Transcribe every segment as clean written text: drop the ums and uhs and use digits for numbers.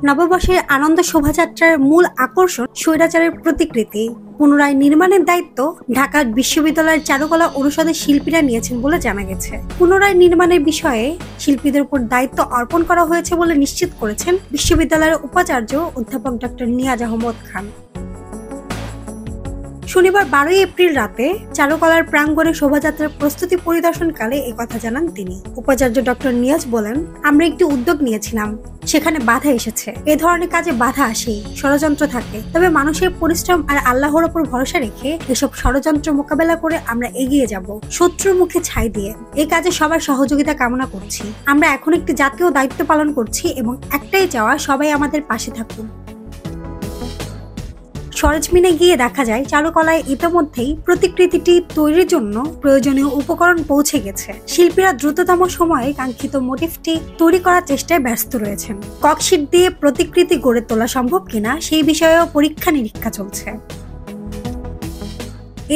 নববর্ষের আনন্দ শোভাযাত্রার মূল আকর্ষণ স্বৈরাচারের প্রতিকৃতি পুনরায় নির্মাণের দায়িত্ব ঢাকা বিশ্ববিদ্যালয়ের চারুকলা অনুষদের শিল্পীরা নিয়েছেন বলে জানা গেছে। পুনরায় নির্মাণের বিষয়ে শিল্পীদের উপর দায়িত্ব অর্পণ করা হয়েছে বলে নিশ্চিত করেছেন বিশ্ববিদ্যালয়ের উপাচার্য অধ্যাপক ডক্টর নিয়াজ আহমদ খান। শনিবার 12 এপ্রিল রাতে চারুকলার প্রাঙ্গণে শোভাযাত্রার প্রস্তুতি পরিদর্শনকালে একথা জানান তিনি। উপাচার্য ডক্টর নিয়াজ বলেন, আমরা একটি উদ্যোগ নিয়েছিলাম, সেখানে বাধা এসেছে। এ ধরনের কাজে বাধা আসেই, ষড়যন্ত্র থাকে, তবে মানুষের পরিশ্রম আর আল্লাহর ওপর ভরসা রেখে এসব ষড়যন্ত্র মোকাবেলা করে আমরা এগিয়ে যাব শত্রুর মুখে ছাই দিয়ে। এই কাজে সবার সহযোগিতা কামনা করছি। আমরা এখন একটি জাতীয় দায়িত্ব পালন করছি এবং একটাই চাওয়া, সবাই আমাদের পাশে থাকুন। সরেজমিনে গিয়ে দেখা যায় চারুকলায় ইতিমধ্যেই প্রতিকৃতিটি তৈরির জন্য প্রয়োজনীয় উপকরণ পৌঁছে গেছে। শিল্পীরা দ্রুততম সময়ে কাঙ্ক্ষিত মোটিভটি তৈরি করার চেষ্টায় ব্যস্ত রয়েছেন। ককশিট দিয়ে প্রতিকৃতি গড়ে তোলা সম্ভব কিনা সেই বিষয়েও পরীক্ষা নিরীক্ষা চলছে।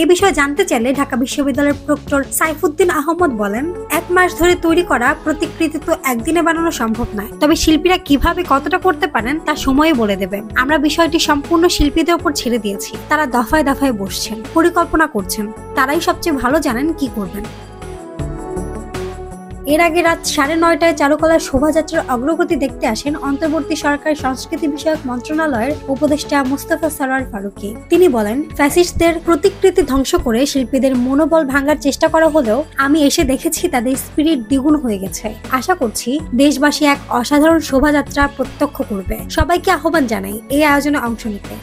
এই বিষয়ে জানতে চাইলে ঢাকা বিশ্ববিদ্যালয়ের প্রক্টর সাইফুদ্দিন আহমদ বলেন, 1 মাস ধরে তৈরি করা প্রতিকৃতি তো একদিনে বানানো সম্ভব নয়, তবে শিল্পীরা কিভাবে কতটা করতে পারেন তা সময়ে বলে দেবে। আমরা বিষয়টি সম্পূর্ণ শিল্পীদের উপর ছেড়ে দিয়েছি। তারা দফায় দফায় বসছেন, পরিকল্পনা করছেন, তারাই সবচেয়ে ভালো জানেন কি করবেন। এর আগে রাত 9:30টায় চারুকলার শোভাযাত্রার অগ্রগতি দেখতে আসেন অন্তর্বর্তী সরকারের সংস্কৃতি বিষয়ক মন্ত্রণালয়ের উপদেষ্টা মুস্তাফা সরোয়ার ফারুকী। তিনি বলেন, ফ্যাসিস্টদের প্রতিকৃতি ধ্বংস করে শিল্পীদের মনোবল ভাঙার চেষ্টা করা হলেও আমি এসে দেখেছি তাদের স্পিরিট দ্বিগুণ হয়ে গেছে। আশা করছি দেশবাসী এক অসাধারণ শোভাযাত্রা প্রত্যক্ষ করবে। সবাইকে আহ্বান জানাই এই আয়োজনে অংশ নিতে।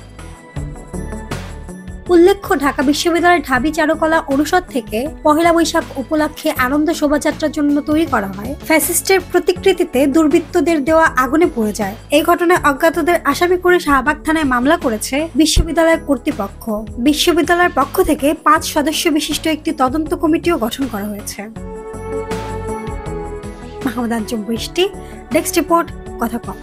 উল্লেখ্য, ঢাকা বিশ্ববিদ্যালয়ের ঢাবি চারুকলা অনুষদ থেকে পহেলা বৈশাখ উপলক্ষে আনন্দ শোভাযাত্রার জন্য তৈরি করা হয় ফ্যাসিস্টের প্রতিকৃতিতে দুর্বৃত্তদের দেওয়া আগুনে পড়ে যায়। এই ঘটনায় অজ্ঞাতদের আসামি করে শাহবাগ থানায় মামলা করেছে বিশ্ববিদ্যালয়ের কর্তৃপক্ষ। বিশ্ববিদ্যালয়ের পক্ষ থেকে 5 সদস্য বিশিষ্ট একটি তদন্ত কমিটিও গঠন করা হয়েছে। মাহমুদ আঞ্জুম বৃষ্টি, ডেস্ক রিপোর্ট, কথা কম।